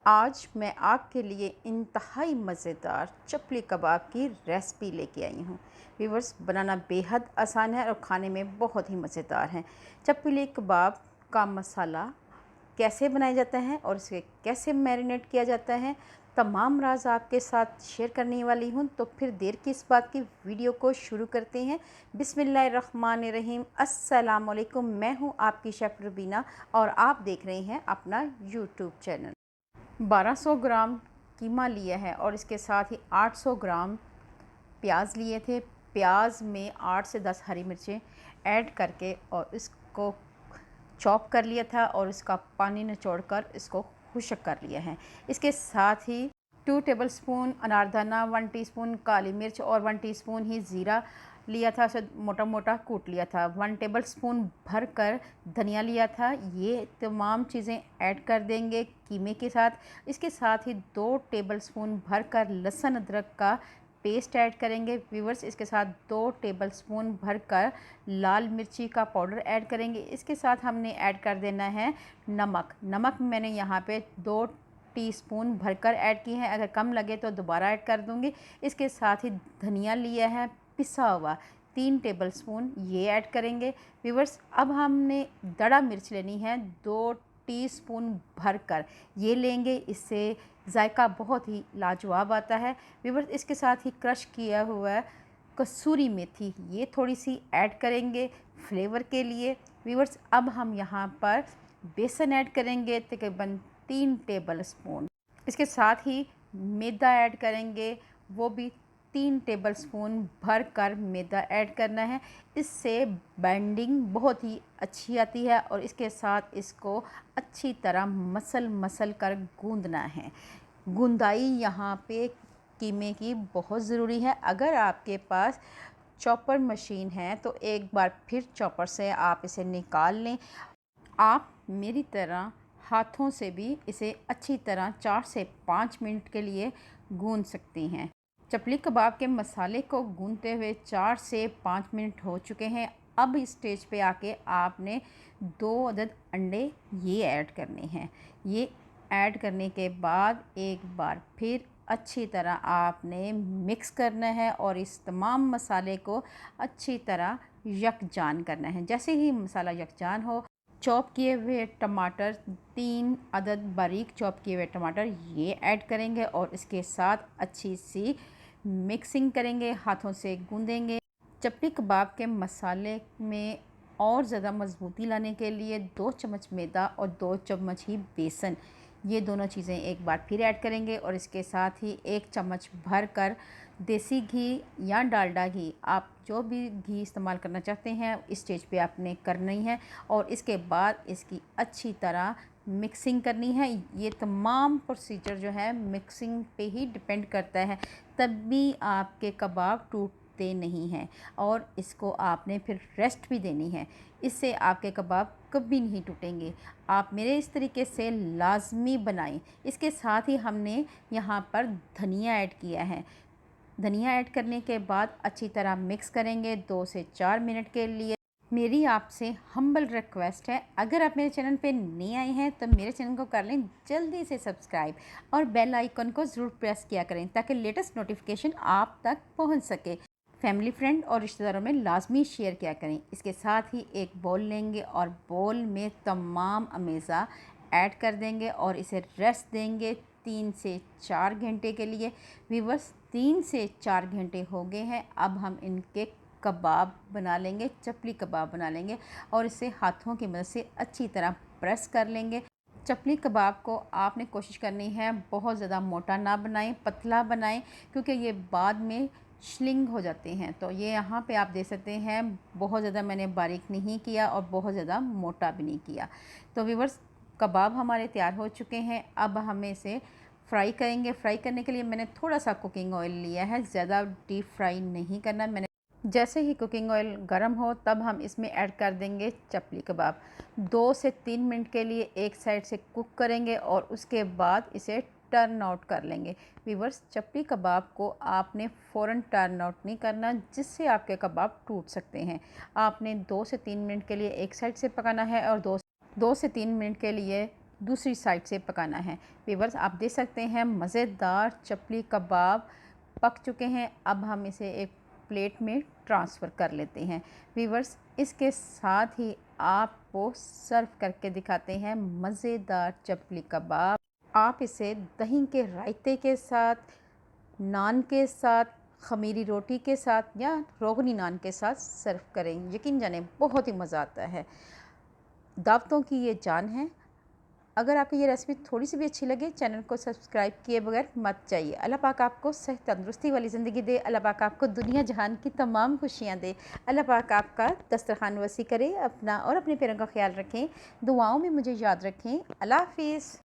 आज मैं आपके लिए इंतहाई मज़ेदार चपली कबाब की रेसिपी लेके आई हूँ। व्यूअर्स, बनाना बेहद आसान है और खाने में बहुत ही मज़ेदार है। चपली कबाब का मसाला कैसे बनाया जाता है और इसे कैसे मैरिनेट किया जाता है, तमाम राज आपके साथ शेयर करने वाली हूँ। तो फिर देर किस बात की, वीडियो को शुरू करते हैं। बिस्मिल्लाहिर्रहमानिर्रहीम। अस्सलाम वालेकुम। मैं हूँ आपकी शेफ़ रुबीना और आप देख रहे हैं अपना यूट्यूब चैनल। 1200 ग्राम कीमा लिया है और इसके साथ ही 800 ग्राम प्याज लिए थे। प्याज में 8 से 10 हरी मिर्चें ऐड करके और इसको चॉप कर लिया था और इसका पानी निचोड़कर इसको खुश्क कर लिया है। इसके साथ ही 2 टेबलस्पून अनारदाना, 1 टीस्पून काली मिर्च और 1 टीस्पून ही ज़ीरा लिया था, उसे मोटा मोटा कूट लिया था। 1 टेबलस्पून भर कर धनिया लिया था। ये तमाम चीज़ें ऐड कर देंगे कीमे के साथ। इसके साथ ही 2 टेबलस्पून भर कर लहसुन अदरक का पेस्ट ऐड करेंगे। व्यूअर्स, इसके साथ 2 टेबलस्पून भरकर लाल मिर्ची का पाउडर ऐड करेंगे। इसके साथ हमने ऐड कर देना है नमक मैंने यहाँ पे 2 टीस्पून भरकर ऐड की है, अगर कम लगे तो दोबारा ऐड कर दूँगी। इसके साथ ही धनिया लिया है पिसा हुआ 3 टेबलस्पून, ये ऐड करेंगे। व्यूअर्स, अब हमने दड़ा मिर्च लेनी है 2 टीस्पून भरकर, ये लेंगे, इससे जायका बहुत ही लाजवाब आता है। व्यूअर्स, इसके साथ ही क्रश किया हुआ कसूरी मेथी ये थोड़ी सी ऐड करेंगे फ्लेवर के लिए। व्यूअर्स, अब हम यहाँ पर बेसन ऐड करेंगे तकरीबन 3 टेबलस्पून। इसके साथ ही मैदा ऐड करेंगे, वो भी 3 टेबलस्पून भर कर मैदा ऐड करना है। इससे बाइंडिंग बहुत ही अच्छी आती है और इसके साथ इसको अच्छी तरह मसल कर गूंदना है। गुंदाई यहाँ पे कीमे की बहुत ज़रूरी है। अगर आपके पास चॉपर मशीन है तो एक बार फिर चॉपर से आप इसे निकाल लें। आप मेरी तरह हाथों से भी इसे अच्छी तरह 4 से 5 मिनट के लिए गूंद सकती हैं। चपली कबाब के मसाले को गूंदते हुए 4 से 5 मिनट हो चुके हैं। अब इस स्टेज पे आके आपने 2 अदद अंडे ये ऐड करने हैं। ये ऐड करने के बाद एक बार फिर अच्छी तरह आपने मिक्स करना है और इस तमाम मसाले को अच्छी तरह यकजान करना है। जैसे ही मसाला यकजान हो, चॉप किए हुए टमाटर, 3 अदद बारीक चॉप किए हुए टमाटर ये ऐड करेंगे और इसके साथ अच्छी सी मिक्सिंग करेंगे, हाथों से गूंदेंगे। चपली कबाब के मसाले में और ज़्यादा मज़बूती लाने के लिए 2 चम्मच मैदा और 2 चम्मच ही बेसन, ये दोनों चीज़ें एक बार फिर ऐड करेंगे और इसके साथ ही 1 चम्मच भर कर देसी घी या डालडा घी, आप जो भी घी इस्तेमाल करना चाहते हैं इस स्टेज पे आपने करनी है और इसके बाद इसकी अच्छी तरह मिक्सिंग करनी है। ये तमाम प्रोसीजर जो है मिक्सिंग पे ही डिपेंड करता है, तभी आपके कबाब टूटते नहीं हैं और इसको आपने फिर रेस्ट भी देनी है, इससे आपके कबाब कभी नहीं टूटेंगे। आप मेरे इस तरीके से लाजमी बनाएं। इसके साथ ही हमने यहाँ पर धनिया ऐड किया है। धनिया ऐड करने के बाद अच्छी तरह मिक्स करेंगे 2 से 4 मिनट के लिए। मेरी आपसे हम्बल रिक्वेस्ट है, अगर आप मेरे चैनल पे नए आए हैं तो मेरे चैनल को कर लें जल्दी से सब्सक्राइब और बेल आइकन को ज़रूर प्रेस किया करें ताकि लेटेस्ट नोटिफिकेशन आप तक पहुंच सके। फैमिली, फ्रेंड और रिश्तेदारों में लाजमी शेयर किया करें। इसके साथ ही एक बोल लेंगे और बोल में तमाम अमेज़ा ऐड कर देंगे और इसे रेस्ट देंगे 3 से 4 घंटे के लिए। व्यूअर्स, 3 से 4 घंटे हो गए हैं। अब हम इनके कबाब बना लेंगे, चपली कबाब बना लेंगे और इसे हाथों की मदद से अच्छी तरह प्रेस कर लेंगे। चपली कबाब को आपने कोशिश करनी है बहुत ज़्यादा मोटा ना बनाएं, पतला बनाएं, क्योंकि ये बाद में श्लिंग हो जाते हैं। तो ये यहाँ पे आप देख सकते हैं, बहुत ज़्यादा मैंने बारीक नहीं किया और बहुत ज़्यादा मोटा भी नहीं किया। तो व्यूअर्स, कबाब हमारे तैयार हो चुके हैं। अब हमें इसे फ्राई करेंगे। फ्राई करने के लिए मैंने थोड़ा सा कुकिंग ऑयल लिया है, ज़्यादा डीप फ्राई नहीं करना। मैंने जैसे ही कुकिंग ऑयल गर्म हो तब हम इसमें ऐड कर देंगे चपली कबाब। 2 से 3 मिनट के लिए एक साइड से कुक करेंगे और उसके बाद इसे टर्न आउट कर लेंगे। व्यूअर्स, चपली कबाब को आपने फ़ौरन टर्न आउट नहीं करना, जिससे आपके कबाब टूट सकते हैं। आपने 2 से 3 मिनट के लिए एक साइड से पकाना है और 2 से 3 मिनट के लिए दूसरी साइड से पकाना है। व्यूअर्स आप देख सकते हैं मज़ेदार चपली कबाब पक चुके हैं। अब हम इसे एक प्लेट में ट्रांसफ़र कर लेते हैं। व्यूअर्स इसके साथ ही आपको सर्व करके दिखाते हैं मज़ेदार चपली कबाब। आप इसे दही के रायते के साथ, नान के साथ, ख़मीरी रोटी के साथ या रोगनी नान के साथ सर्व करें। यकीन जाने बहुत ही मज़ा आता है। दावतों की ये जान है। अगर आपको ये रेसिपी थोड़ी सी भी अच्छी लगे, चैनल को सब्सक्राइब किए बगैर मत जाइए। अल्लाह पाक आपको सही तंदुरुस्ती वाली ज़िंदगी दे। अल्लाह पाक आपको दुनिया जहान की तमाम खुशियाँ दे। अल्लाह पाक आपका दस्तरखान वसी करे। अपना और अपने प्यारों का ख्याल रखें। दुआओं में मुझे याद रखें। अल्लाह हाफ़िज़।